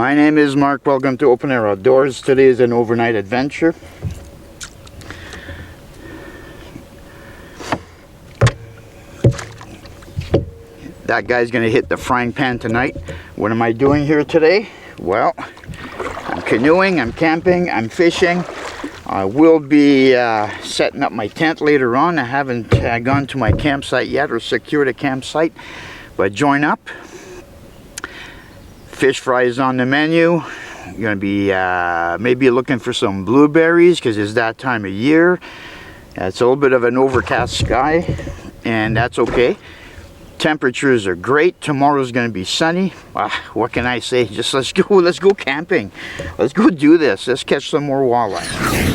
My name is Mark. Welcome to Open Air Outdoors. Today is an overnight adventure. That guy's going to hit the frying pan tonight. What am I doing here today? Well, I'm canoeing, I'm camping, I'm fishing. I will be setting up my tent later on. I haven't gone to my campsite yet or secured a campsite, but join up. Fish fry is on the menu. I'm going to be maybe looking for some blueberries because it's that time of year. It's a little bit of an overcast sky, and that's okay. Temperatures are great. Tomorrow's going to be sunny. What can I say? Just let's go camping. Let's go do this. Let's catch some more walleye.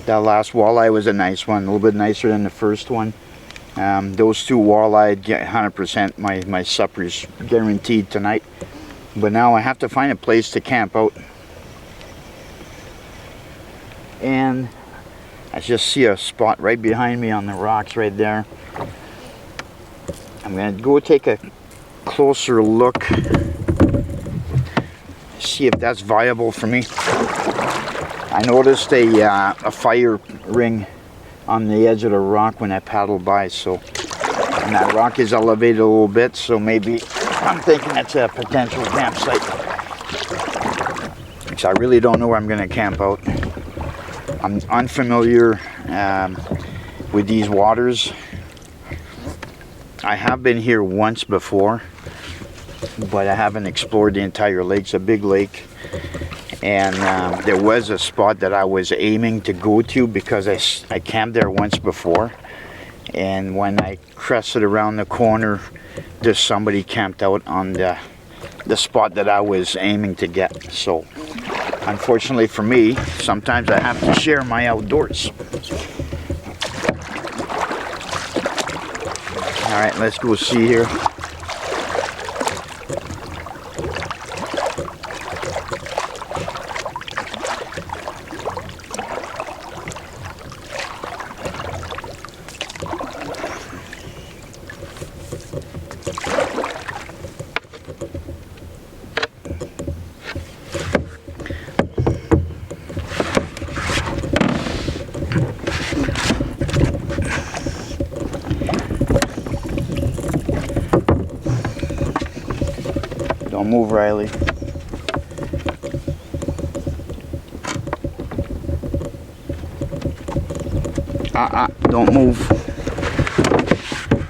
That last walleye was a nice one, a little bit nicer than the first one. Those two walleye get 100%. My supper's guaranteed tonight. But now I have to find a place to camp out. And I just see a spot right behind me on the rocks right there. I'm going to go take a closer look, see if that's viable for me. I noticed a fire ring on the edge of the rock when I paddled by, and that rock is elevated a little bit, so maybe I'm thinking it's a potential campsite. So I really don't know where I'm going to camp out. I'm unfamiliar with these waters. I have been here once before, but I haven't explored the entire lake. It's a big lake. And there was a spot that I was aiming to go to because I camped there once before. And when I crested around the corner, there's somebody camped out on the spot that I was aiming to get. So, unfortunately for me, sometimes I have to share my outdoors. Alright, let's go see here. Don't move, Riley. Don't move.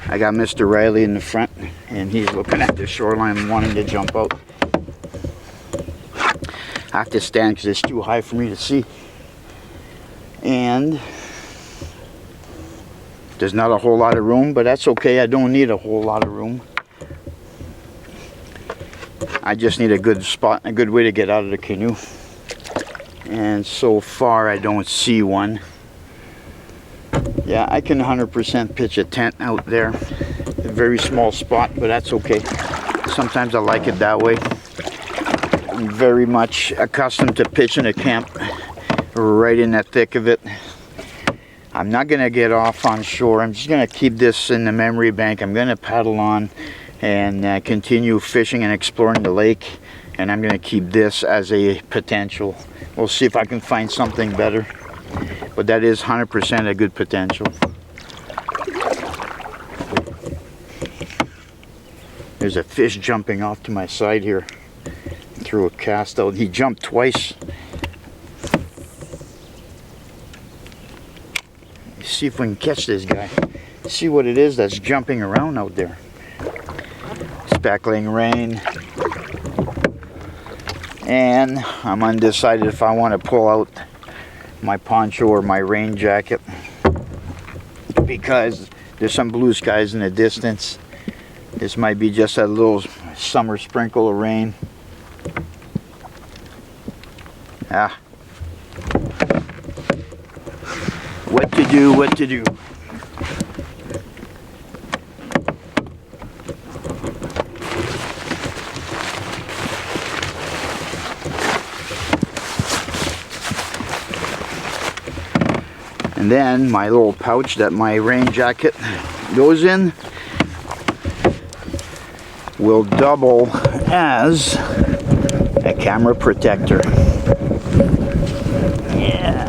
I got Mr. Riley in the front, and he's looking at the shoreline wanting to jump out. I have to stand because it's too high for me to see. And there's not a whole lot of room, but that's okay. I don't need a whole lot of room. I just need a good spot, a good way to get out of the canoe. And so far I don't see one. Yeah, I can 100% pitch a tent out there. A very small spot, but that's okay. Sometimes I like it that way. I'm very much accustomed to pitching a camp right in the thick of it. I'm not going to get off on shore. I'm just going to keep this in the memory bank. I'm going to paddle on and continue fishing and exploring the lake. And I'm going to keep this as a potential. We'll see if I can find something better. But that is 100% a good potential. There's a fish jumping off to my side here. Threw a cast out. He jumped twice. Let's see if we can catch this guy. See what it is that's jumping around out there. Speckling rain. And I'm undecided if I want to pull out my poncho or my rain jacket, because there's some blue skies in the distance. This might be just a little summer sprinkle of rain. What to do, what to do. And then my little pouch that my rain jacket goes in will double as a camera protector. Yeah.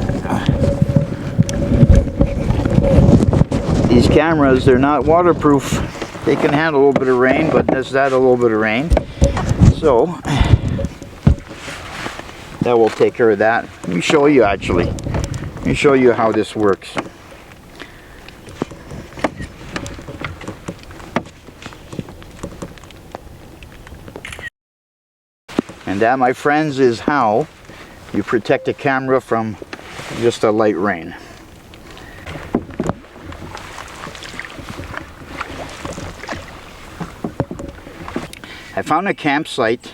These cameras, they're not waterproof. They can handle a little bit of rain, but that's that, a little bit of rain. So that will take care of that. Let me show you actually. Let me show you how this works. And that, my friends, is how you protect a camera from just a light rain. I found a campsite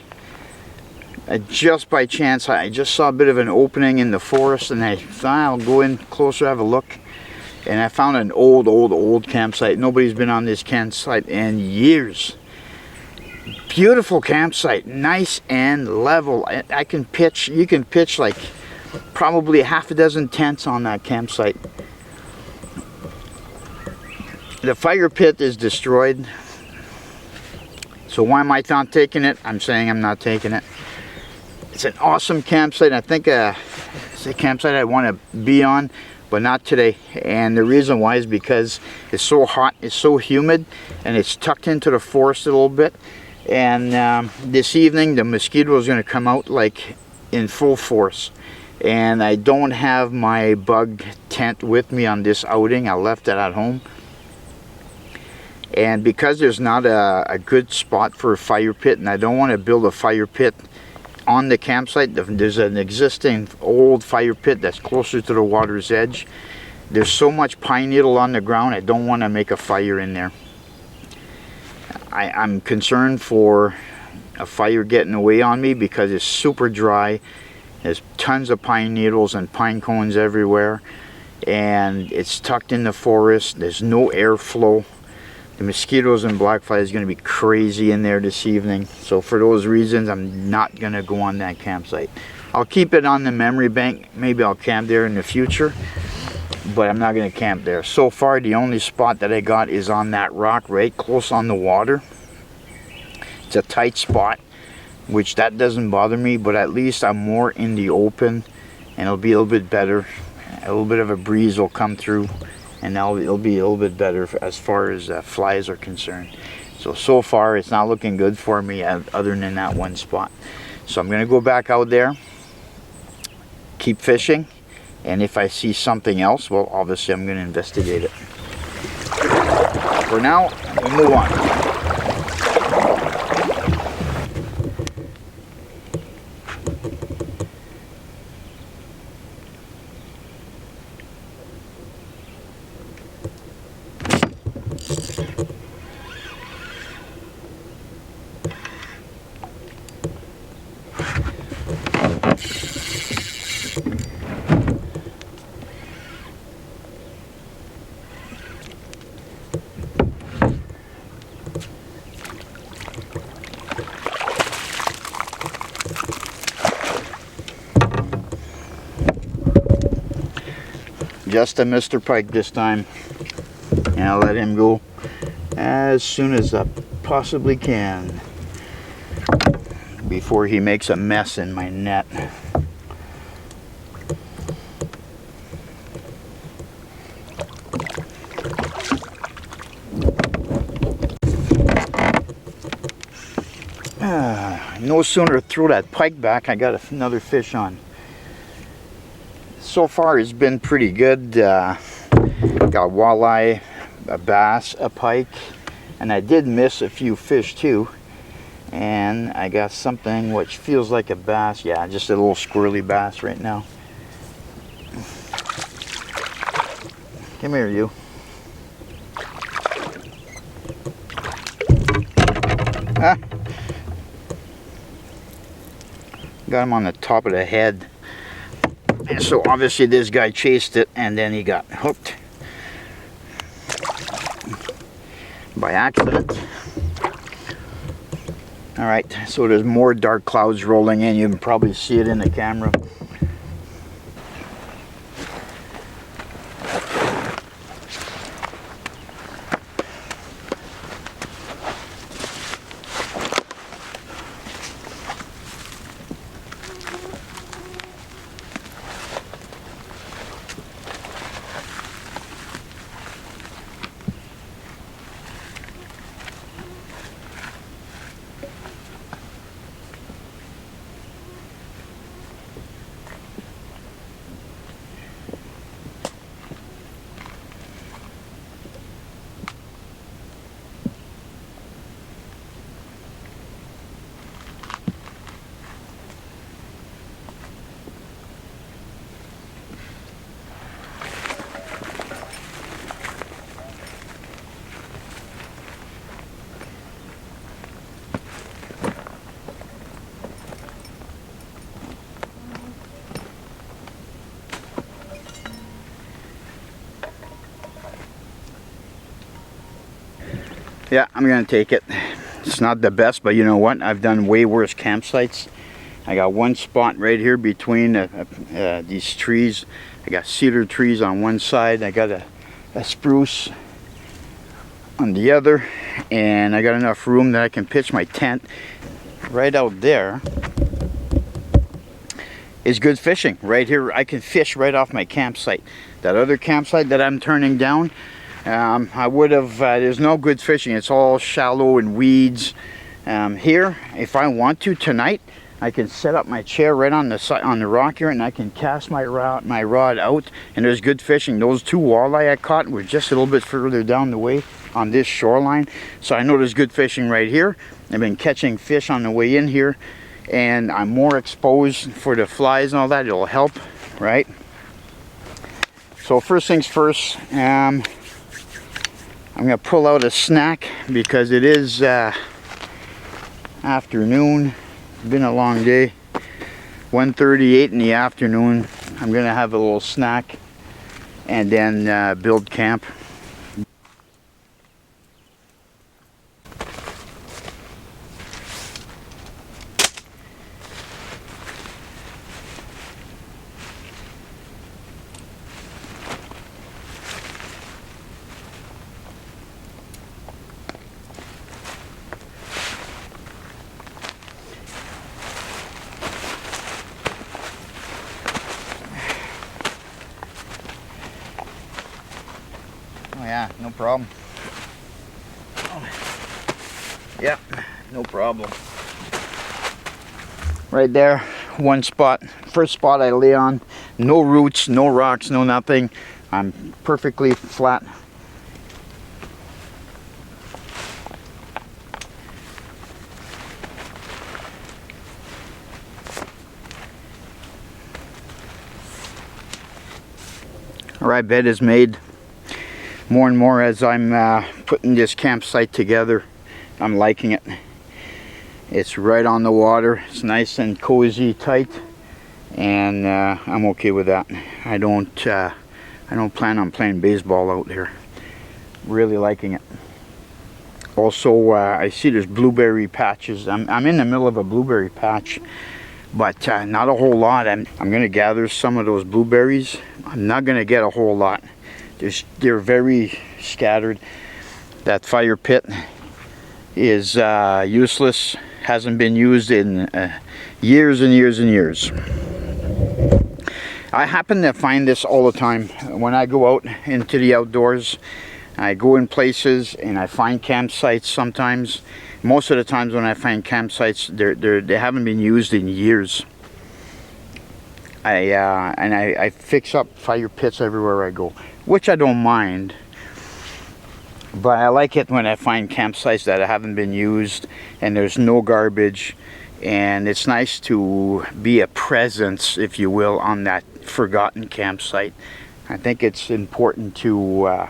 just by chance. I just saw a bit of an opening in the forest, and I thought I'll go in closer, have a look. And I found an old campsite. Nobody's been on this campsite in years. Beautiful campsite, nice and level. I can pitch, you can pitch like probably half a dozen tents on that campsite. The fire pit is destroyed. So why am I not taking it? I'm saying I'm not taking it. It's an awesome campsite. I think it's a campsite I want to be on, but not today. And the reason why is because it's so hot, it's so humid, and it's tucked into the forest a little bit. And this evening the mosquito is going to come out like in full force. And I don't have my bug tent with me on this outing. I left it at home. And because there's not a good spot for a fire pit, and I don't want to build a fire pit on the campsite, there's an existing old fire pit that's closer to the water's edge. There's so much pine needle on the ground, I don't want to make a fire in there. I'm concerned for a fire getting away on me because it's super dry. There's tons of pine needles and pine cones everywhere, and it's tucked in the forest. There's no airflow. The mosquitoes and black flies is going to be crazy in there this evening. So for those reasons, I'm not going to go on that campsite. I'll keep it on the memory bank. Maybe I'll camp there in the future, but I'm not going to camp there. So far, the only spot that I got is on that rock right close on the water. It's a tight spot, which that doesn't bother me, but at least I'm more in the open, and it'll be a little bit better. A little bit of a breeze will come through, and now it'll be a little bit better as far as flies are concerned. So far it's not looking good for me other than that one spot. So I'm going to go back out there, keep fishing, and if I see something else, well, obviously I'm going to investigate it. For now, we move on. just a Mr. Pike this time, and I'll let him go as soon as I possibly can before he makes a mess in my net. No sooner throw that pike back, I got another fish on. So far it's been pretty good. Got walleye, a bass, a pike, and I did miss a few fish too. And I got something which feels like a bass. Yeah, just a little squirrely bass right now. Come here, you. Ah. Got him on the top of the head. And so obviously this guy chased it and then he got hooked by accident. Alright, so there's more dark clouds rolling in. You can probably see it in the camera. Yeah, I'm gonna take it. It's not the best, but you know what? I've done way worse campsites. I got one spot right here between these trees. I got cedar trees on one side. I got a spruce on the other, and I got enough room that I can pitch my tent. Right out there is good fishing. Right here, I can fish right off my campsite. That other campsite that I'm turning down, I would have, there's no good fishing. It's all shallow and weeds. Here, if I want to tonight, I can set up my chair right on the side, on the rock here, and I can cast my rod out, and there's good fishing. Those two walleye I caught were just a little bit further down the way on this shoreline, so I know there's good fishing right here. I've been catching fish on the way in here, and I'm more exposed for the flies and all that. It'll help, right? So first things first, I'm gonna pull out a snack because it is afternoon. It's been a long day. 1:38 in the afternoon. I'm gonna have a little snack and then build camp. Oh yeah, no problem. Yep, no problem. Right there, one spot. First spot I lay on. No roots, no rocks, no nothing. I'm perfectly flat. Alright, bed is made. More and more as I'm putting this campsite together, I'm liking it. It's right on the water. It's nice and cozy, tight, and I'm okay with that. I don't plan on playing baseball out here. Really liking it. Also, I see there's blueberry patches. I'm in the middle of a blueberry patch, but not a whole lot. I'm going to gather some of those blueberries. I'm not going to get a whole lot. They're very scattered. That fire pit is useless. Hasn't been used in years and years and years. I happen to find this all the time when I go out into the outdoors. I go in places and I find campsites sometimes. Most of the times when I find campsites, they haven't been used in years. I fix up fire pits everywhere I go, which I don't mind. But I like it when I find campsites that haven't been used and there's no garbage, and it's nice to be a presence, if you will, on that forgotten campsite. I think it's important to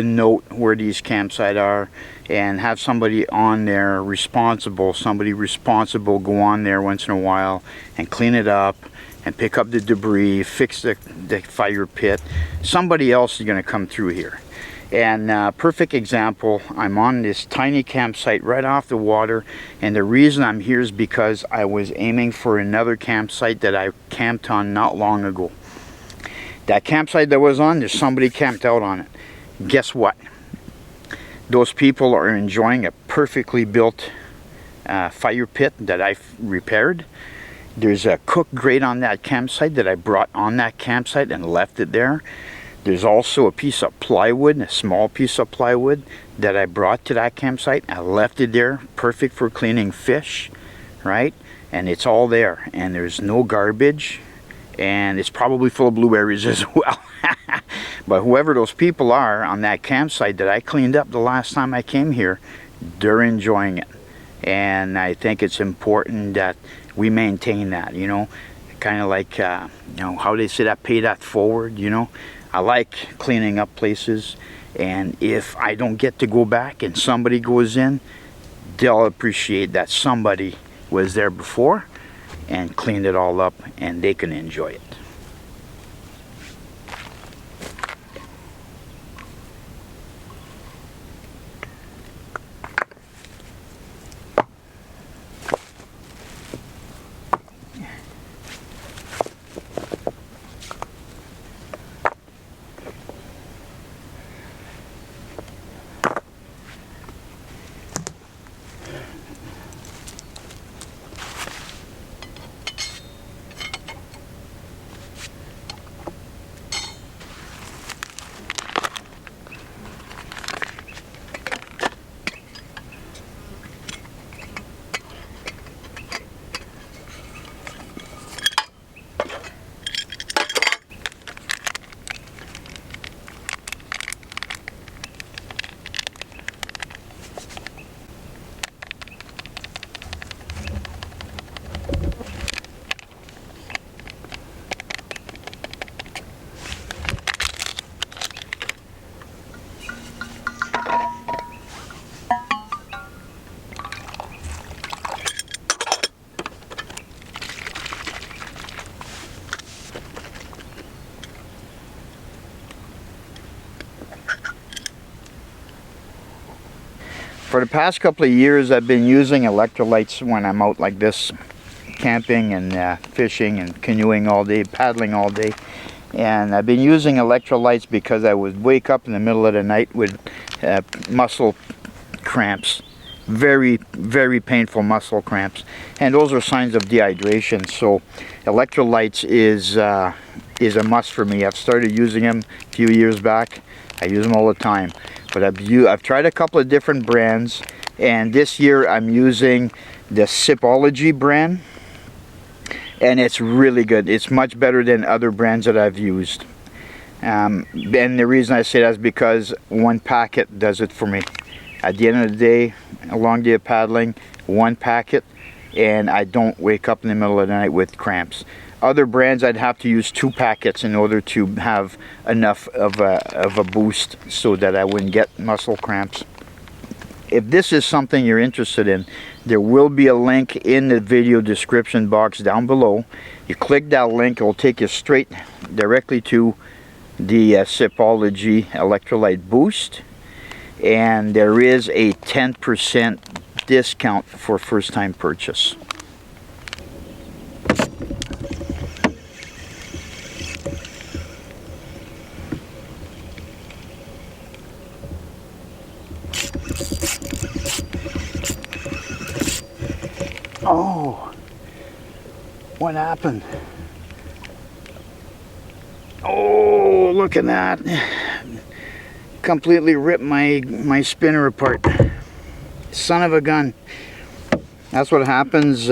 note where these campsites are and have somebody on there responsible, go on there once in a while and clean it up and pick up the debris, fix the fire pit. Somebody else is going to come through here. And perfect example, I'm on this tiny campsite right off the water, and the reason I'm here is because I was aiming for another campsite that I camped on not long ago. That campsite that was on, there's somebody camped out on it. Guess what? Those people are enjoying a perfectly built fire pit that I've repaired. There's a cook grate on that campsite that I brought on that campsite and left it there. There's also a piece of plywood, a small piece of plywood that I brought to that campsite. I left it there, perfect for cleaning fish, right? And it's all there, and there's no garbage, and it's probably full of blueberries as well. But whoever those people are on that campsite that I cleaned up the last time I came here, they're enjoying it. And I think it's important that we maintain that, you know, kind of like, you know, how they say that, pay that forward, you know. I like cleaning up places, and if I don't get to go back and somebody goes in, they'll appreciate that somebody was there before and cleaned it all up, and they can enjoy it. For the past couple of years, I've been using electrolytes when I'm out like this, camping and fishing and canoeing all day, paddling all day. And I've been using electrolytes because I would wake up in the middle of the night with muscle cramps. Very, very painful muscle cramps. And those are signs of dehydration. So electrolytes is a must for me. I've started using them a few years back. I use them all the time. But I've tried a couple of different brands, and this year I'm using the Sipology brand, and it's really good. It's much better than other brands that I've used. And the reason I say that is because one packet does it for me. At the end of the day, a long day of paddling, one packet, and I don't wake up in the middle of the night with cramps. Other brands, I'd have to use 2 packets in order to have enough of a boost so that I wouldn't get muscle cramps. If this is something you're interested in, there will be a link in the video description box down below. You click that link, it will take you straight directly to the Sipology Electrolyte Boost. And there is a 10% discount for first time purchase. Oh, what happened? Oh, look at that. Completely ripped my spinner apart. Son of a gun. That's what happens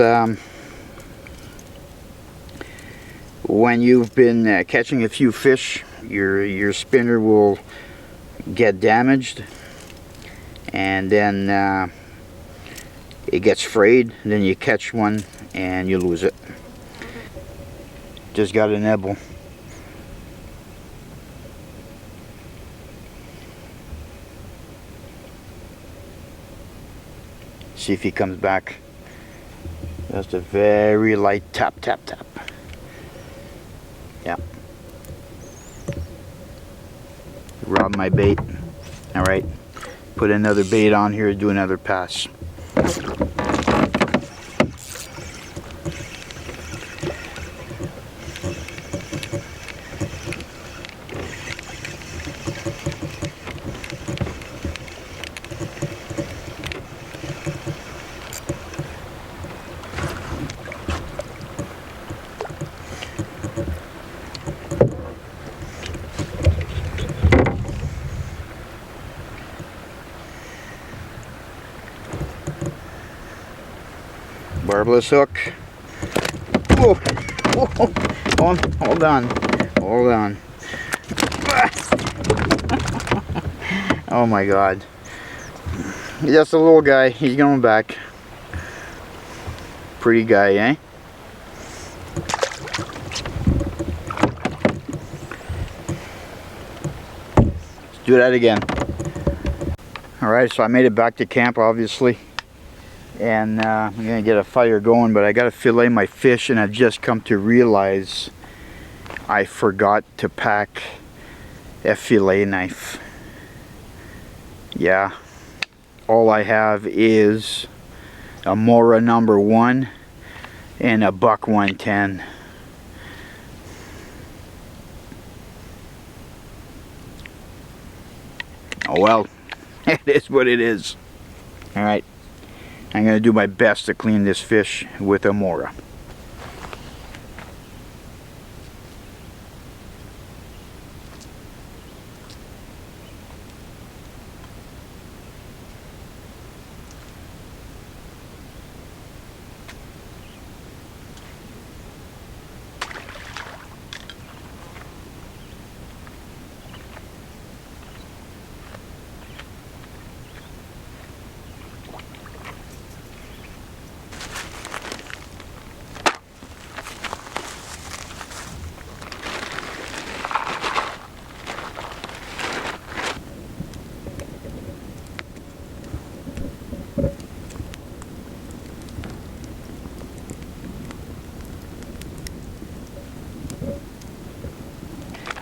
when you've been catching a few fish. Your spinner will get damaged, and then it gets frayed. Then you catch one and you lose it. Just got a nibble. See if he comes back. Just a very light tap, tap, tap. Yeah. Rob my bait. All right. Put another bait on here, do another pass. Barbless hook. Oh, hold on. Hold on. Oh my God. Just a little guy. He's going back. Pretty guy, eh? Let's do that again. Alright, so I made it back to camp, obviously. And I'm going to get a fire going, but I got to fillet my fish, and I've just come to realize I forgot to pack a fillet knife. Yeah, all I have is a Mora number 1 and a buck 110. Oh well, it is what it is. Alright. I'm going to do my best to clean this fish with a Mora.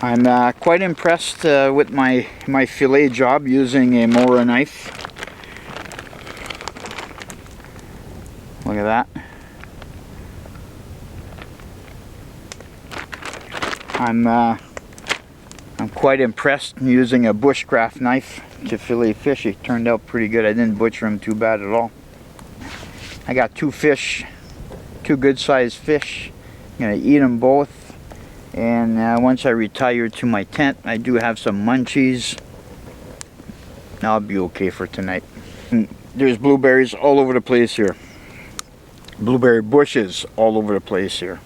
I'm quite impressed with my fillet job using a Mora knife. Look at that. I'm quite impressed using a bushcraft knife to fillet fish. It turned out pretty good. I didn't butcher them too bad at all. I got 2 fish, 2 good sized fish. I'm going to eat them both. And once I retire to my tent, I do have some munchies. I'll be okay for tonight. And there's blueberries all over the place here. Blueberry bushes all over the place here.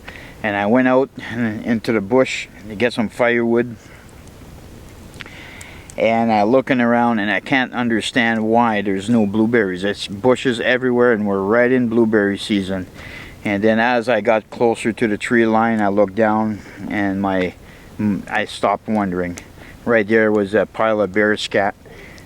And I went out into the bush to get some firewood. And I'm looking around and I can't understand why there's no blueberries. It's bushes everywhere and we're right in blueberry season. And then as I got closer to the tree line, I looked down and I stopped wondering. Right there was a pile of bear scat.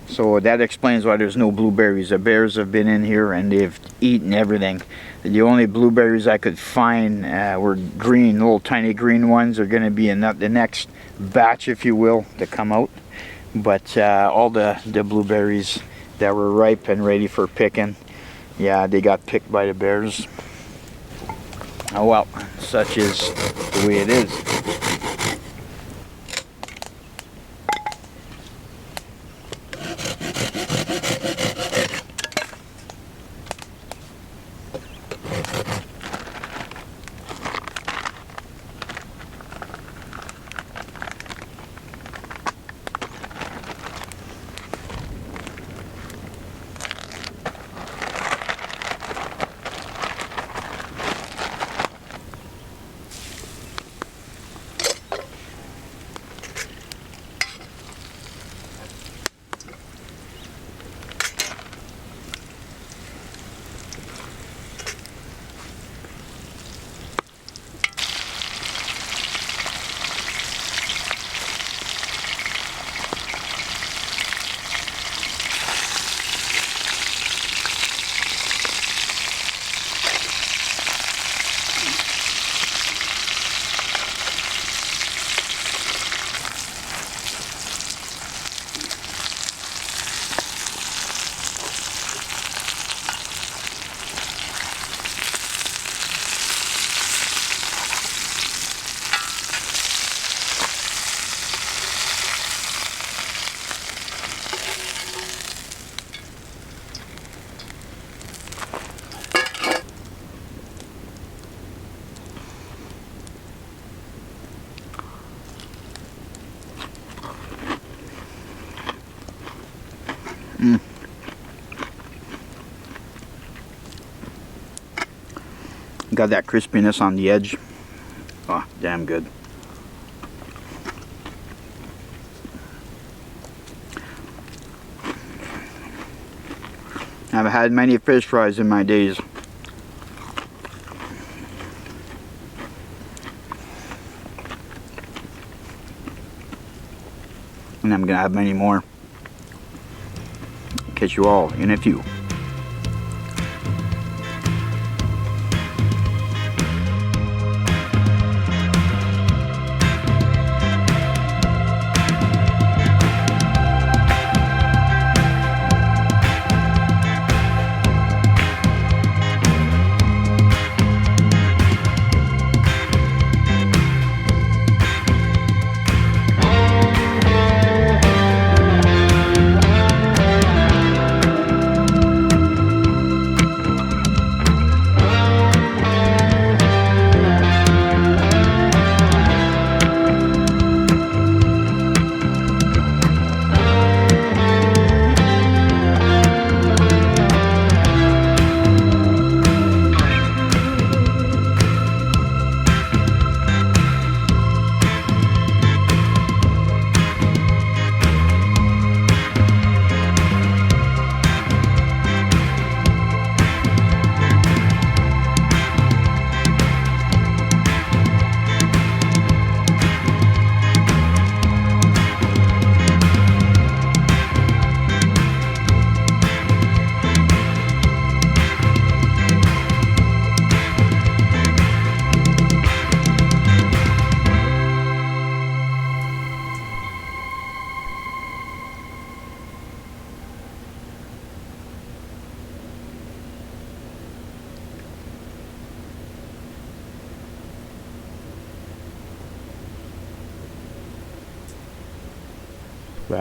So that explains why there's no blueberries. The bears have been in here and they've eaten everything. The only blueberries I could find were green, little tiny green ones. They're going to be in the next batch, if you will, to come out. But all the blueberries that were ripe and ready for picking, yeah, they got picked by the bears. Oh well, such is the way it is. Got that crispiness on the edge. Oh, damn good. I've had many fish fries in my days. And I'm gonna have many more. Catch you all in a few.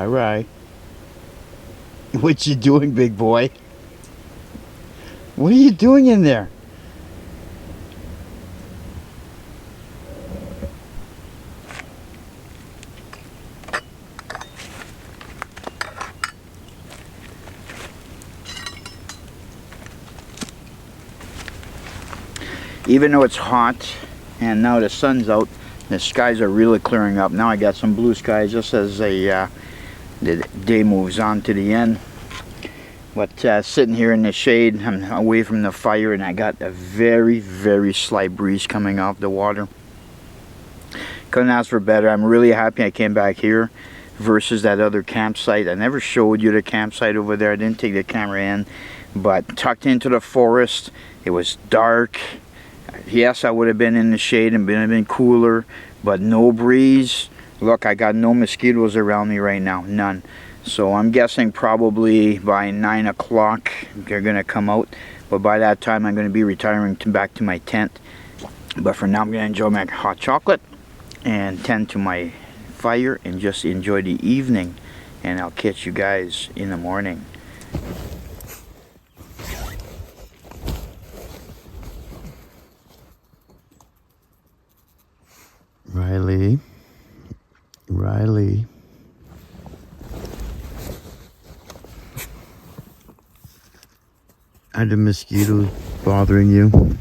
Right. What you doing, big boy? What are you doing in there? Even though it's hot and now the sun's out, the skies are really clearing up. Now I got some blue skies just as the day moves on to the end. But sitting here in the shade, I'm away from the fire, and I got a very, very slight breeze coming off the water. Couldn't ask for better. I'm really happy I came back here versus that other campsite. I never showed you the campsite over there. I didn't take the camera in, but tucked into the forest. It was dark. Yes, I would have been in the shade and been cooler, but no breeze. Look, I got no mosquitoes around me right now, none. So I'm guessing probably by 9 o'clock they're going to come out. But by that time I'm going to be retiring back to my tent. But for now I'm going to enjoy my hot chocolate and tend to my fire and just enjoy the evening. And I'll catch you guys in the morning. Riley. Are the mosquitoes bothering you?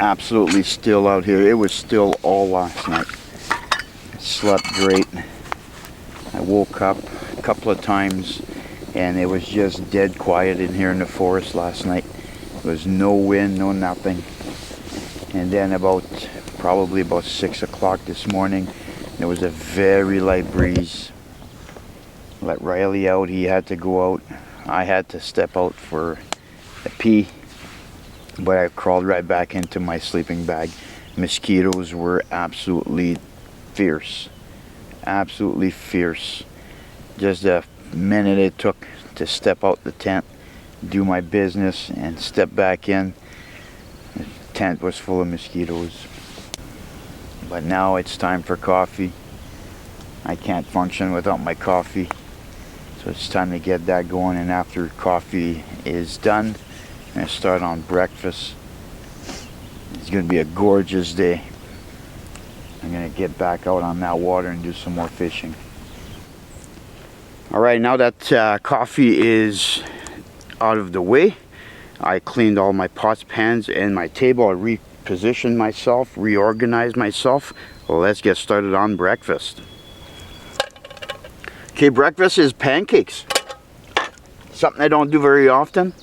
absolutely still out here. It was still all last night. I slept great. I woke up a couple of times and it was just dead quiet in here in the forest last night. There was no wind, no nothing. And then probably about 6 o'clock this morning, there was a very light breeze. Let Riley out, he had to go out. I had to step out for a pee, but I crawled right back into my sleeping bag. Mosquitoes were absolutely fierce. Absolutely fierce. Just a minute it took to step out the tent, do my business, and step back in. The tent was full of mosquitoes. But now it's time for coffee. I can't function without my coffee. So it's time to get that going, and after coffee is done, I'm going to start on breakfast. It's going to be a gorgeous day. I'm going to get back out on that water and do some more fishing. Alright, now that coffee is out of the way, I cleaned all my pots, pans, and my table. I repositioned myself, reorganized myself. Well, let's get started on breakfast. Okay, breakfast is pancakes. Something I don't do very often.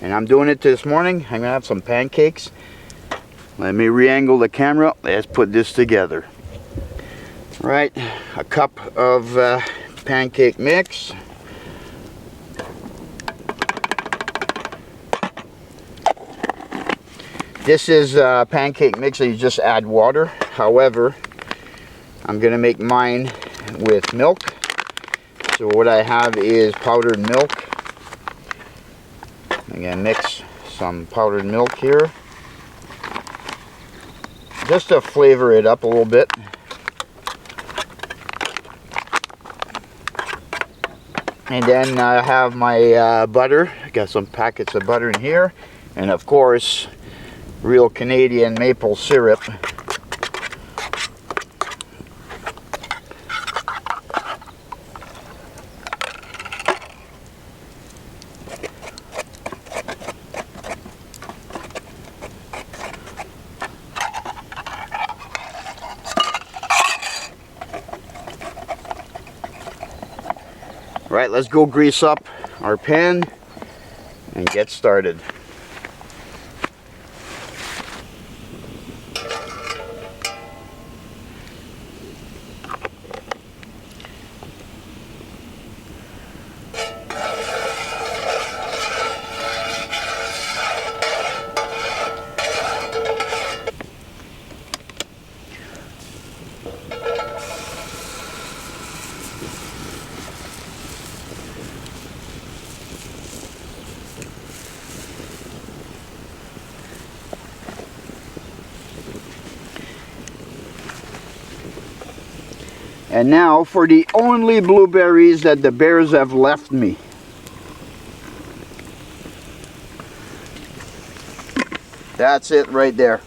And I'm doing it this morning. I'm going to have some pancakes. Let me re-angle the camera. Let's put this together. Right, a cup of pancake mix. This is pancake mix that you just add water. However, I'm going to make mine with milk. So what I have is powdered milk. I'm going to mix some powdered milk here, just to flavor it up a little bit. And then I have my butter. I got some packets of butter in here, and of course real Canadian maple syrup. Right, let's go grease up our pan and get started. And now for the only blueberries that the bears have left me. That's it right there.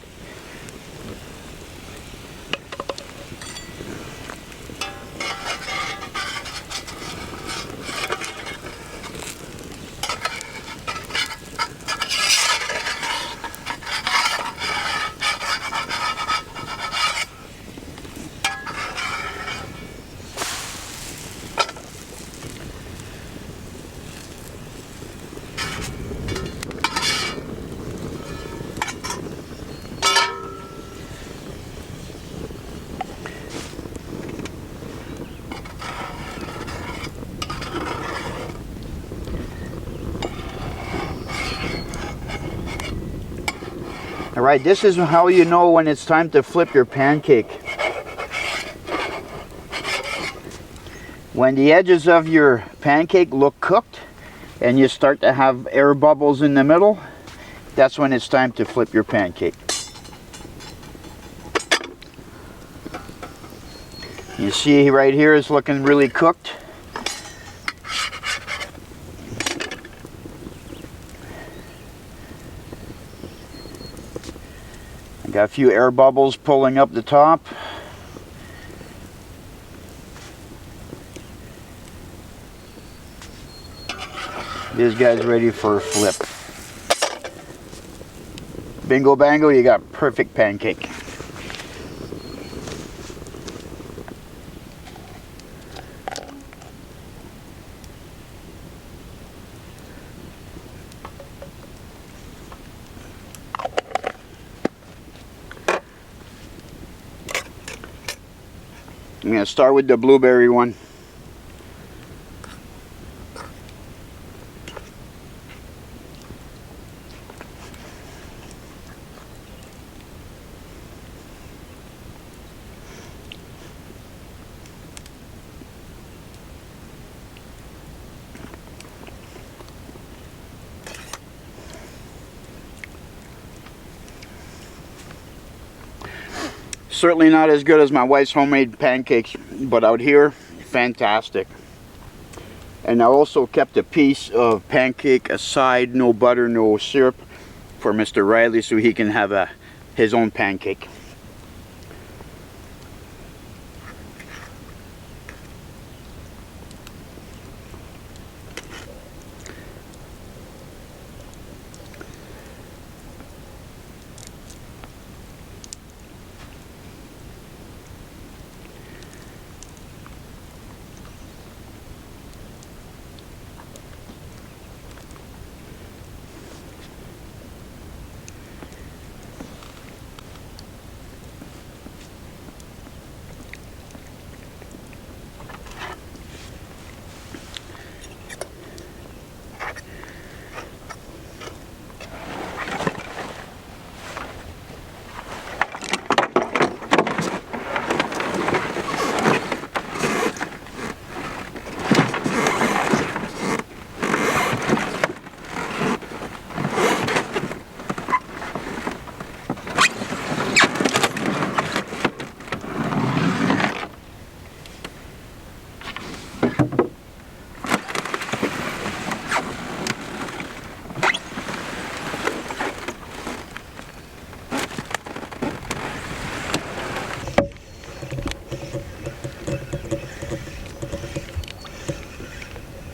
Alright, this is how you know when it's time to flip your pancake. When the edges of your pancake look cooked and you start to have air bubbles in the middle, that's when it's time to flip your pancake. You see right here it's looking really cooked. Got a few air bubbles pulling up the top. This guy's ready for a flip. Bingo bango, you got perfect pancake. I'm going to start with the blueberry one. Certainly not as good as my wife's homemade pancakes, but out here, fantastic. And I also kept a piece of pancake aside, no butter, no syrup, for Mr. Riley so he can have his own pancake.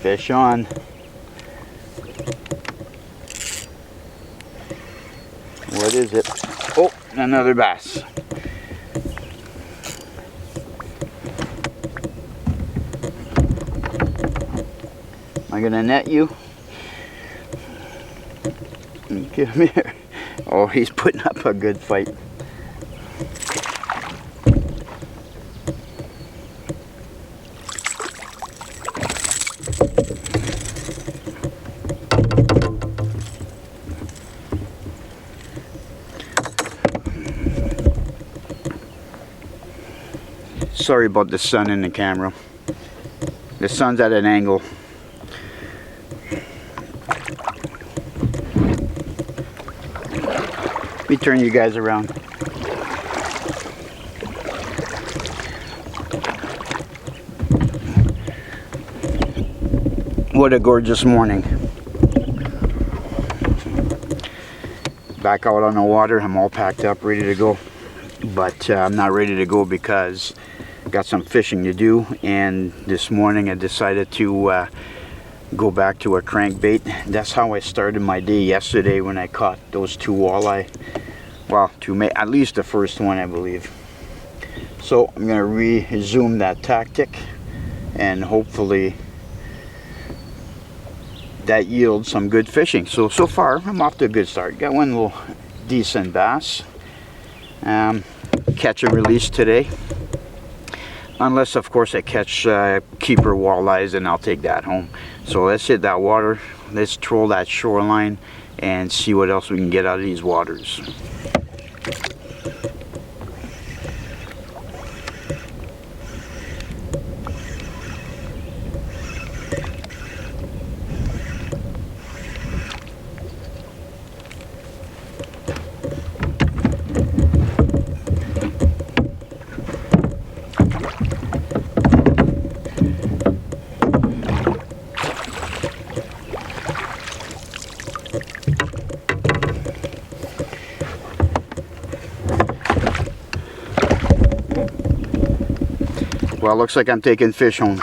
Fish on. What is it? Oh, another bass. Am I gonna net you? Come here. Oh, he's putting up a good fight. Sorry about the sun in the camera. The sun's at an angle. Let me turn you guys around. What a gorgeous morning. Back out on the water. I'm all packed up, ready to go. But I'm not ready to go because got some fishing to do, and this morning I decided to go back to a crankbait. That's how I started my day yesterday when I caught those two walleye. Well, at least the first one, I believe. So I'm gonna resume that tactic, and hopefully that yields some good fishing. So far I'm off to a good start. Got one little decent bass. Catch and release today. Unless, of course, I catch keeper walleyes, and I'll take that home. So let's hit that water. Let's troll that shoreline and see what else we can get out of these waters. Well, looks like I'm taking fish home.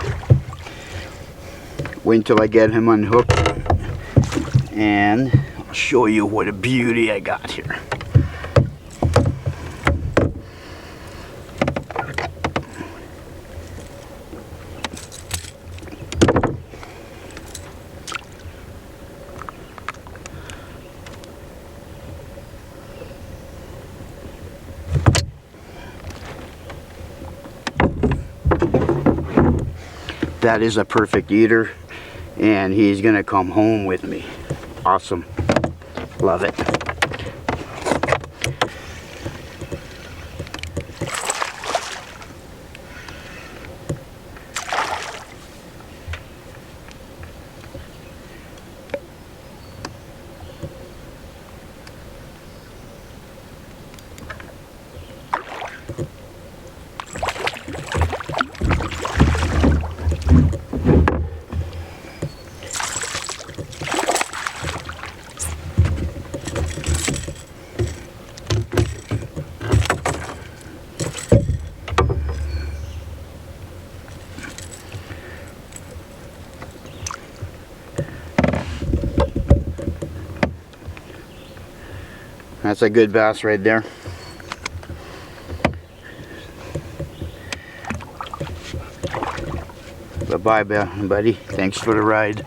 Wait until I get him unhooked, and I'll show you what a beauty I got here. That is a perfect eater, and he's gonna come home with me. Awesome. Love it. That's a good bass right there. Bye-bye, buddy. Thanks for the ride.